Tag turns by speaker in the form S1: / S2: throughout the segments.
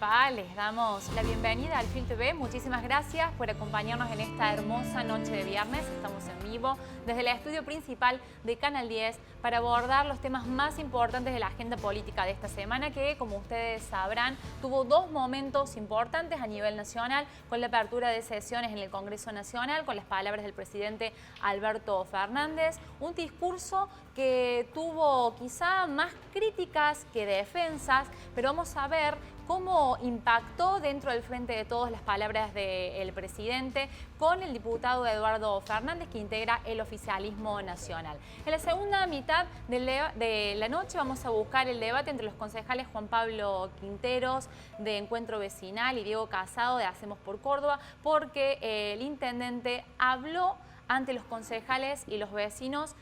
S1: Rafa, les damos la bienvenida al Film TV. Muchísimas gracias por acompañarnos en esta hermosa noche de viernes. Estamos en vivo desde el estudio principal de Canal 10 para abordar los temas más importantes de la agenda política de esta semana, que, como ustedes sabrán, tuvo dos momentos importantes a nivel nacional, con la apertura de sesiones en el Congreso Nacional, con las palabras del presidente Alberto Fernández, un discurso que tuvo quizá más críticas que defensas, pero vamos a ver cómo impactó dentro del Frente de Todos las palabras del presidente con el diputado Eduardo Fernández, que integra el oficialismo nacional. En la segunda mitad de la noche vamos a buscar el debate entre los concejales Juan Pablo Quinteros de Encuentro Vecinal y Diego Casado de Hacemos por Córdoba, porque el intendente habló ante los concejales y los vecinos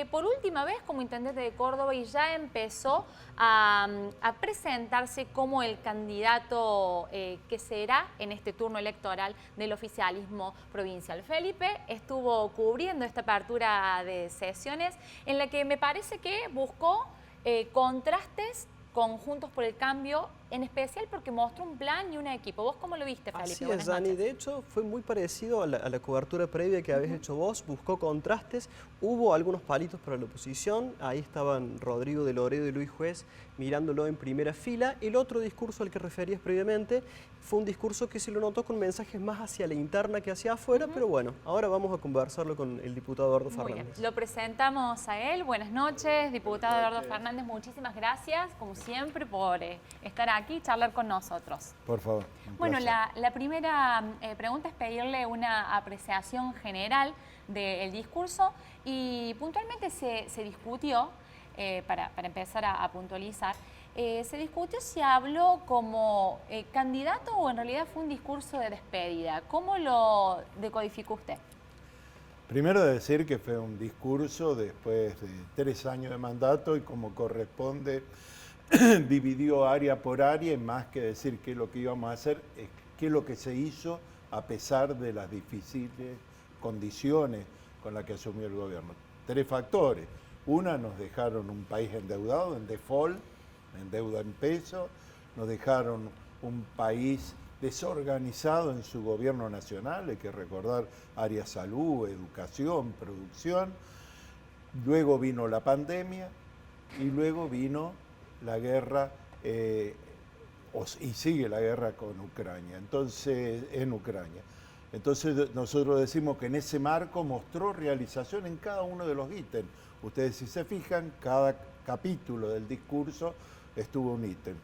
S1: por última vez como intendente de Córdoba, y ya empezó a presentarse como el candidato que será en este turno electoral del oficialismo provincial. Felipe estuvo cubriendo esta apertura de sesiones en la que me parece que buscó contrastes con Juntos por el Cambio, en especial porque mostró un plan y un equipo. ¿Vos cómo lo viste, Felipe?
S2: Así es, Dani. De hecho, fue muy parecido a la cobertura previa que habéis hecho vos. Buscó contrastes. Hubo algunos palitos para la oposición. Ahí estaban Rodrigo de Loredo y Luis Juez mirándolo en primera fila. El otro discurso al que referías previamente fue un discurso que se lo notó con mensajes más hacia la interna que hacia afuera, pero bueno, ahora vamos a conversarlo con el diputado Eduardo Fernández.
S1: Lo presentamos a él. Buenas noches, diputado Eduardo Fernández. Muchísimas gracias, como siempre, por estar aquí y charlar con nosotros.
S3: Por favor.
S1: Bueno, la primera pregunta es pedirle una apreciación general del discurso, y puntualmente se discutió, para empezar a puntualizar, se discutió si habló como candidato o en realidad fue un discurso de despedida. ¿Cómo lo decodificó usted?
S3: Primero decir que fue un discurso después de 3 años de mandato y como corresponde dividió área por área, y más que decir qué es lo que íbamos a hacer, es qué es lo que se hizo a pesar de las difíciles condiciones con las que asumió el gobierno. 3 factores. Una, nos dejaron un país endeudado, en default, en deuda en peso, nos dejaron un país desorganizado en su gobierno nacional, hay que recordar área salud, educación, producción. Luego vino la pandemia y luego vino la guerra y sigue la guerra con Ucrania, en Ucrania. Entonces nosotros decimos que en ese marco mostró realización en cada uno de los ítems. Ustedes, si se fijan, cada capítulo del discurso estuvo un ítem.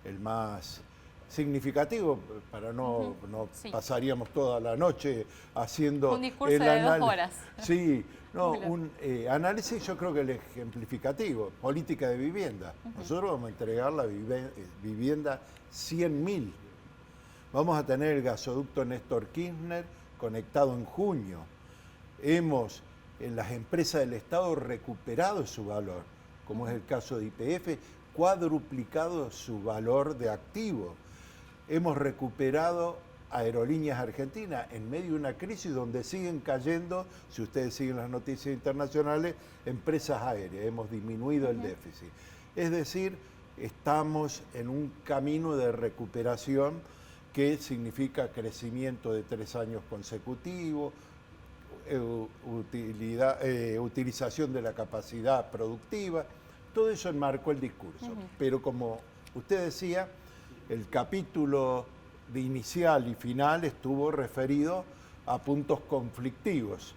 S3: El más significativo, para no
S1: sí,
S3: pasaríamos toda la noche haciendo
S1: un discurso de 2 horas.
S3: Sí, no, un análisis, yo creo que el ejemplificativo, política de vivienda. Nosotros vamos a entregar la vivienda 100.000. Vamos a tener el gasoducto Néstor Kirchner conectado en junio. Hemos, en las empresas del Estado, recuperado su valor, como es el caso de YPF, cuadruplicado su valor de activo. Hemos recuperado Aerolíneas Argentinas en medio de una crisis donde siguen cayendo, si ustedes siguen las noticias internacionales, empresas aéreas. Hemos disminuido el déficit. Es decir, estamos en un camino de recuperación que significa crecimiento de 3 años consecutivos, utilización de la capacidad productiva. Todo eso enmarcó el discurso. Pero como usted decía, el capítulo de inicial y final estuvo referido a puntos conflictivos,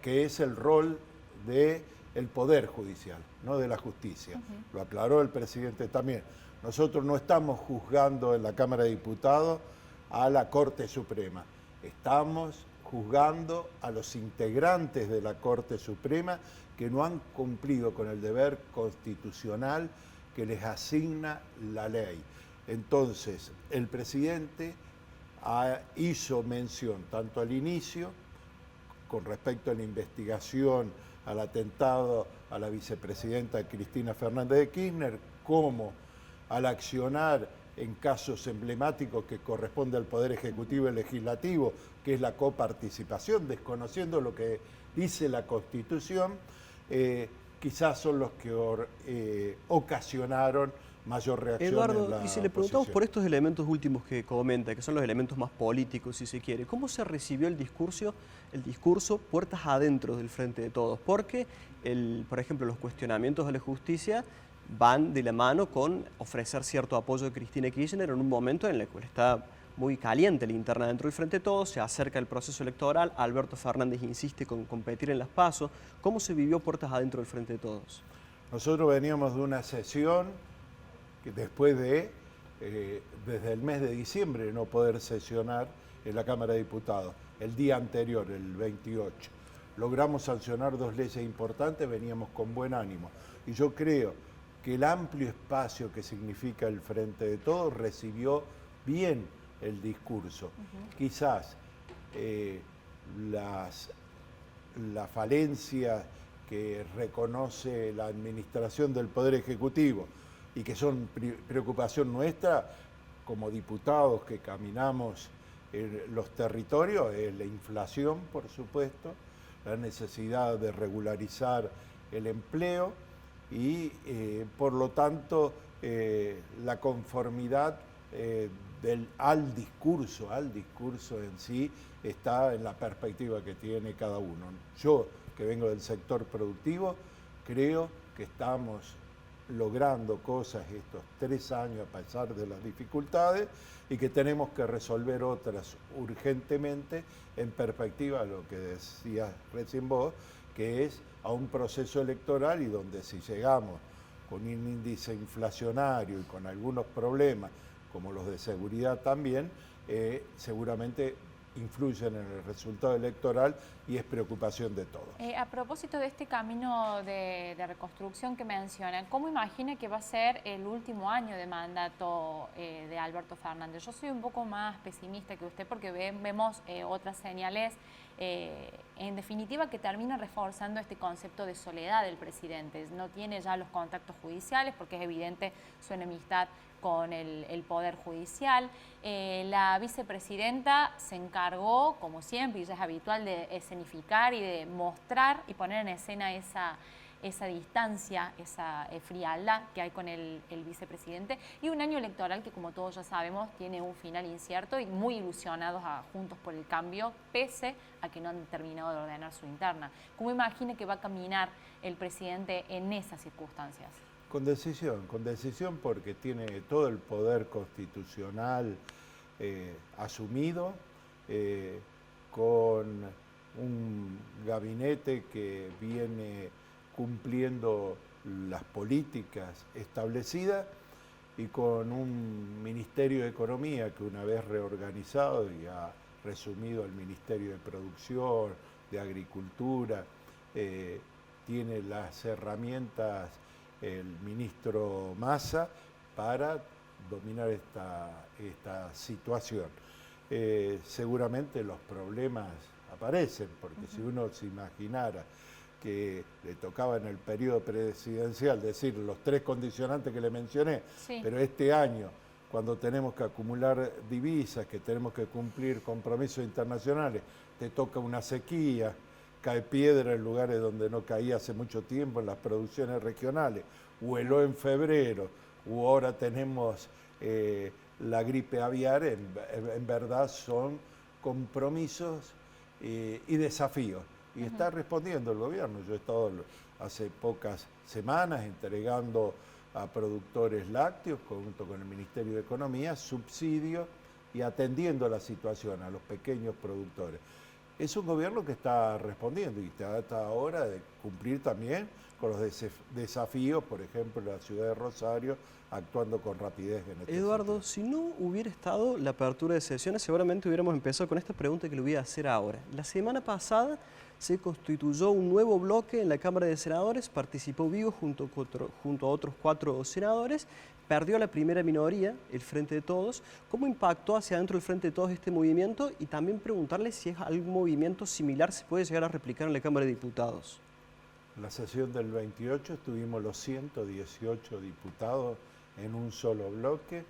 S3: que es el rol del Poder Judicial, no de la justicia. Lo aclaró el presidente también. Nosotros no estamos juzgando en la Cámara de Diputados a la Corte Suprema. Estamos juzgando a los integrantes de la Corte Suprema que no han cumplido con el deber constitucional que les asigna la ley. Entonces, el presidente hizo mención tanto al inicio, con respecto a la investigación al atentado a la vicepresidenta Cristina Fernández de Kirchner, como al accionar en casos emblemáticos que corresponde al Poder Ejecutivo y Legislativo, que es la coparticipación, desconociendo lo que dice la Constitución, quizás son los que ocasionaron mayor reacción
S2: Eduardo,
S3: en la
S2: y si le preguntamos
S3: oposición.
S2: por estos elementos últimos que comenta, que son los elementos más políticos, si se quiere, ¿cómo se recibió el discurso puertas adentro del Frente de Todos? Porque, por ejemplo, los cuestionamientos a la justicia van de la mano con ofrecer cierto apoyo de Cristina Kirchner en un momento en el cual está muy caliente la interna dentro del Frente de Todos, se acerca el proceso electoral, Alberto Fernández insiste con competir en las PASO. ¿Cómo se vivió puertas adentro del Frente de Todos?
S3: Nosotros veníamos de una sesión que después de, desde el mes de diciembre, no poder sesionar en la Cámara de Diputados, el día anterior, el 28. Logramos sancionar 2 leyes importantes, veníamos con buen ánimo. Y yo creo que el amplio espacio que significa el Frente de Todos recibió bien el discurso. Quizás la falencia que reconoce la administración del Poder Ejecutivo y que son preocupación nuestra como diputados que caminamos en los territorios, es la inflación, por supuesto, la necesidad de regularizar el empleo y, por lo tanto, la conformidad al discurso en sí está en la perspectiva que tiene cada uno. Yo, que vengo del sector productivo, creo que estamos logrando cosas estos 3 años a pesar de las dificultades y que tenemos que resolver otras urgentemente en perspectiva de lo que decías recién vos, que es a un proceso electoral y donde si llegamos con un índice inflacionario y con algunos problemas, como los de seguridad también, seguramente influyen en el resultado electoral y es preocupación de todos.
S1: A propósito de este camino de reconstrucción que menciona, ¿cómo imagina que va a ser el último año de mandato de Alberto Fernández? Yo soy un poco más pesimista que usted porque vemos otras señales, en definitiva, que terminan reforzando este concepto de soledad del presidente. No tiene ya los contactos judiciales porque es evidente su enemistad con el Poder Judicial. La vicepresidenta se encargó, como siempre, y ya es habitual, de escenificar y de mostrar y poner en escena esa distancia, esa frialdad que hay con el vicepresidente, y un año electoral que, como todos ya sabemos, tiene un final incierto y muy ilusionados a Juntos por el Cambio, pese a que no han terminado de ordenar su interna. ¿Cómo imagina que va a caminar el presidente en esas circunstancias?
S3: Con decisión porque tiene todo el poder constitucional asumido, con un gabinete que viene cumpliendo las políticas establecidas y con un Ministerio de Economía que una vez reorganizado y ha resumido el Ministerio de Producción, de Agricultura, tiene las herramientas el ministro Massa para dominar esta situación. Seguramente los problemas aparecen, porque si uno se imaginara que le tocaba en el periodo presidencial decir los 3 condicionantes que le mencioné,
S1: sí,
S3: pero este año, cuando tenemos que acumular divisas, que tenemos que cumplir compromisos internacionales, te toca una sequía, cae piedra en lugares donde no caía hace mucho tiempo en las producciones regionales, o heló en febrero, o ahora tenemos la gripe aviar, en verdad son compromisos y desafíos. Y está respondiendo el gobierno. Yo he estado hace pocas semanas entregando a productores lácteos, junto con el Ministerio de Economía, subsidios y atendiendo la situación a los pequeños productores. Es un gobierno que está respondiendo y trata ahora de cumplir también con los desafíos, por ejemplo, en la ciudad de Rosario, actuando con rapidez en este
S2: Eduardo,
S3: sentido.
S2: si no hubiera estado la apertura de sesiones, seguramente hubiéramos empezado con esta pregunta que le voy a hacer ahora. La semana pasada se constituyó un nuevo bloque en la Cámara de Senadores, participó Vigo junto a otros 4 senadores, perdió la primera minoría, el Frente de Todos. ¿Cómo impactó hacia adentro del Frente de Todos este movimiento? Y también preguntarle si es algún movimiento similar se puede llegar a replicar en la Cámara de Diputados.
S3: En la sesión del 28 estuvimos los 118 diputados en un solo bloque.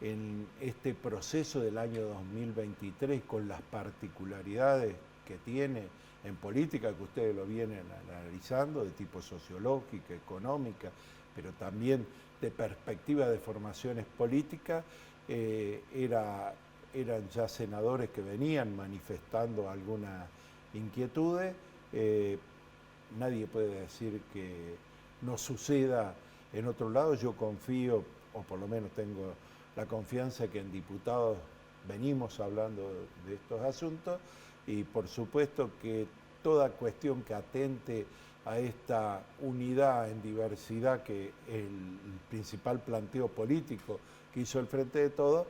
S3: En este proceso del año 2023, con las particularidades que tiene en política, que ustedes lo vienen analizando, de tipo sociológica, económica, pero también de perspectiva de formaciones políticas, eran ya senadores que venían manifestando algunas inquietudes. Nadie puede decir que no suceda en otro lado. Yo confío, o por lo menos tengo la confianza que en diputados venimos hablando de estos asuntos, y por supuesto que toda cuestión que atente a esta unidad en diversidad, que es el principal planteo político que hizo el Frente de Todos,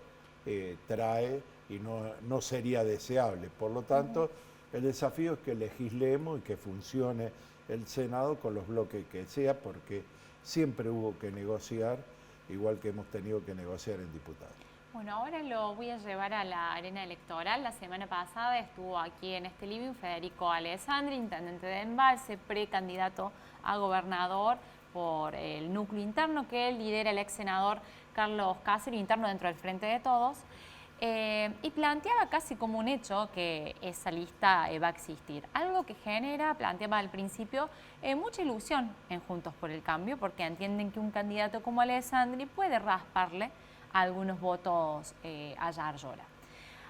S3: trae y no sería deseable. Por lo tanto, el desafío es que legislemos y que funcione el Senado con los bloques que sea, porque siempre hubo que negociar, igual que hemos tenido que negociar en diputados.
S1: Bueno, ahora lo voy a llevar a la arena electoral. La semana pasada estuvo aquí en este living Federico Alessandri, intendente de Embalse, precandidato a gobernador por el núcleo interno que él lidera, el ex senador Carlos Caserio, interno dentro del Frente de Todos, y planteaba casi como un hecho que esa lista va a existir. Algo que planteaba al principio, mucha ilusión en Juntos por el Cambio, porque entienden que un candidato como Alessandri puede rasparle algunos votos a Yarlora.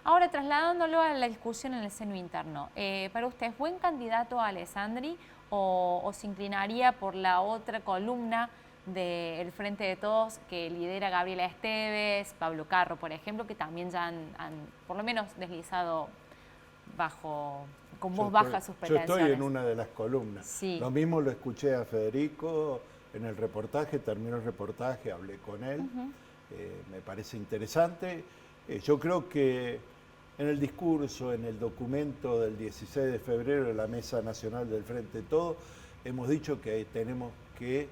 S1: Ahora, trasladándolo a la discusión en el seno interno, ¿para usted es buen candidato a Alessandri o se inclinaría por la otra columna del Frente de Todos que lidera Gabriela Esteves, Pablo Carro, por ejemplo, que también ya han por lo menos deslizado con voz baja sus pretensiones?
S3: Yo estoy en una de las columnas.
S1: Sí.
S3: Lo mismo lo escuché a Federico en el reportaje, terminó el reportaje, hablé con él. Me parece interesante. Yo creo que en el discurso, en el documento del 16 de febrero de la Mesa Nacional del Frente de Todos, hemos dicho que tenemos que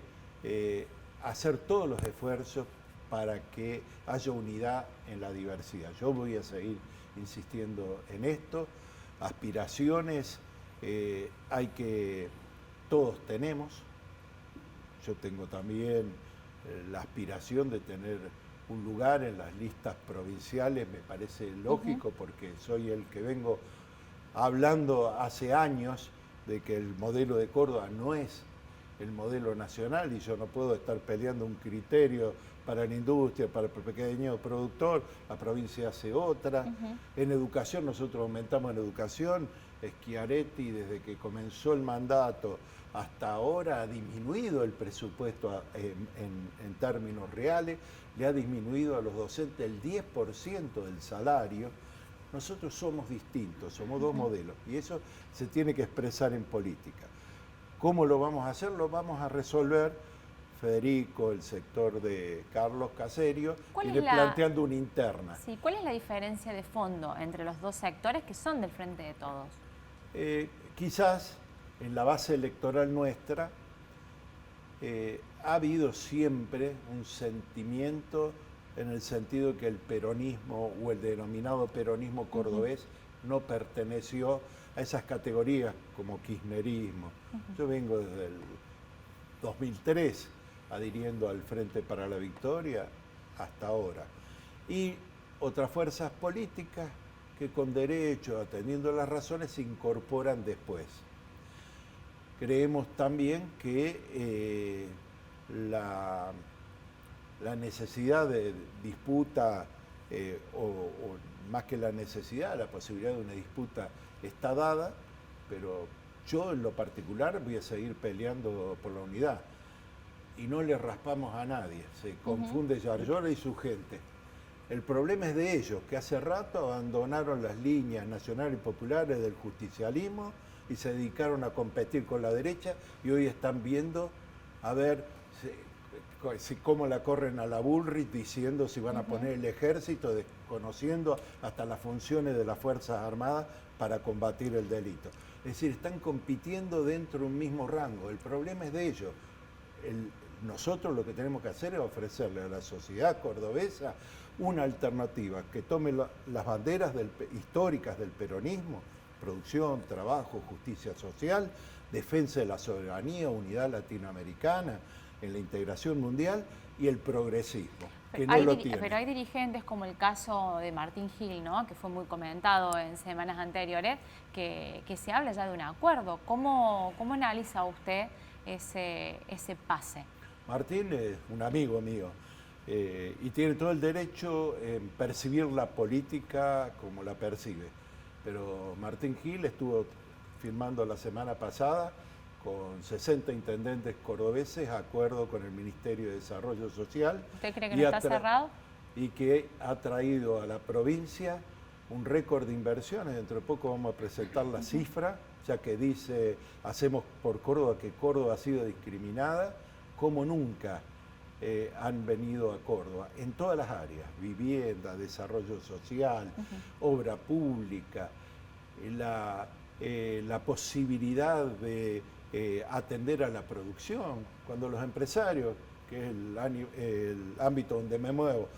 S3: hacer todos los esfuerzos para que haya unidad en la diversidad. Yo voy a seguir insistiendo en esto. Aspiraciones todos tenemos. Yo tengo también la aspiración de tener un lugar en las listas provinciales, me parece lógico, porque soy el que vengo hablando hace años de que el modelo de Córdoba no es el modelo nacional, y yo no puedo estar peleando un criterio para la industria, para el pequeño productor. La provincia hace otra. En educación, nosotros aumentamos en educación. Schiaretti, desde que comenzó el mandato hasta ahora, ha disminuido el presupuesto en términos reales, le ha disminuido a los docentes el 10% del salario. Nosotros somos distintos, somos dos modelos, y eso se tiene que expresar en política. ¿Cómo lo vamos a hacer? Lo vamos a resolver Federico, el sector de Carlos Caserio, planteando una interna.
S1: Sí, ¿cuál es la diferencia de fondo entre los dos sectores que son del Frente de Todos?
S3: Quizás en la base electoral nuestra ha habido siempre un sentimiento en el sentido que el peronismo o el denominado peronismo cordobés no perteneció a esas categorías como kirchnerismo. Yo vengo desde el 2003 adhiriendo al Frente para la Victoria hasta ahora. Y otras fuerzas políticas que con derecho, atendiendo las razones, se incorporan después. Creemos también que la necesidad de disputa, o más que la necesidad, la posibilidad de una disputa está dada, pero yo en lo particular voy a seguir peleando por la unidad. Y no le raspamos a nadie, se confunde Yarlora y su gente. El problema es de ellos, que hace rato abandonaron las líneas nacionales y populares del justicialismo y se dedicaron a competir con la derecha, y hoy están viendo a ver cómo la corren a la Bullrich, diciendo si van a poner el ejército, desconociendo hasta las funciones de las Fuerzas Armadas para combatir el delito. Es decir, están compitiendo dentro de un mismo rango. El problema es de ellos. Nosotros lo que tenemos que hacer es ofrecerle a la sociedad cordobesa una alternativa que tome las banderas históricas del peronismo: producción, trabajo, justicia social, defensa de la soberanía, unidad latinoamericana, en la integración mundial, y el progresismo, que no lo tiene.
S1: Pero hay dirigentes, como el caso de Martín Gil, ¿no?, que fue muy comentado en semanas anteriores, que se habla ya de un acuerdo. ¿Cómo analiza usted ese pase?
S3: Martín es un amigo mío y tiene todo el derecho en percibir la política como la percibe. Pero Martín Gil estuvo firmando la semana pasada con 60 intendentes cordobeses, acuerdo con el Ministerio de Desarrollo Social.
S1: ¿Usted cree que no está cerrado?
S3: Y que ha traído a la provincia un récord de inversiones. Dentro de poco vamos a presentar la cifra, ya que dice, hacemos por Córdoba, que Córdoba ha sido discriminada, como nunca han venido a Córdoba, en todas las áreas, vivienda, desarrollo social, obra pública, la posibilidad de atender a la producción, cuando los empresarios, que es el ámbito donde me muevo,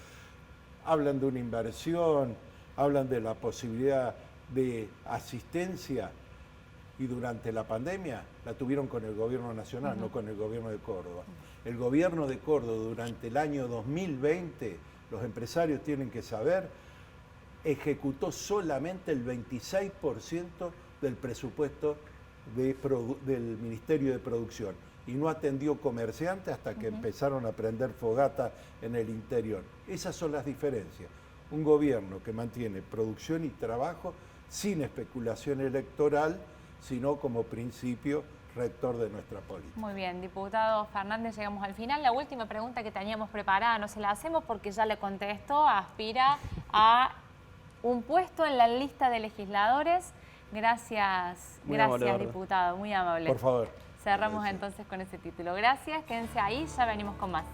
S3: hablan de una inversión, hablan de la posibilidad de asistencia, y durante la pandemia la tuvieron con el gobierno nacional, no con el gobierno de Córdoba. El gobierno de Córdoba durante el año 2020, los empresarios tienen que saber, ejecutó solamente el 26% del presupuesto del Ministerio de Producción y no atendió comerciantes hasta que empezaron a prender fogata en el interior. Esas son las diferencias. Un gobierno que mantiene producción y trabajo sin especulación electoral, sino como principio rector de nuestra política.
S1: Muy bien, diputado Fernández, llegamos al final. La última pregunta que teníamos preparada no se la hacemos porque ya le contestó, aspira a un puesto en la lista de legisladores. Gracias, gracias diputado, muy amable.
S3: Por favor.
S1: Cerramos entonces con ese título. Gracias, quédense ahí, ya venimos con más.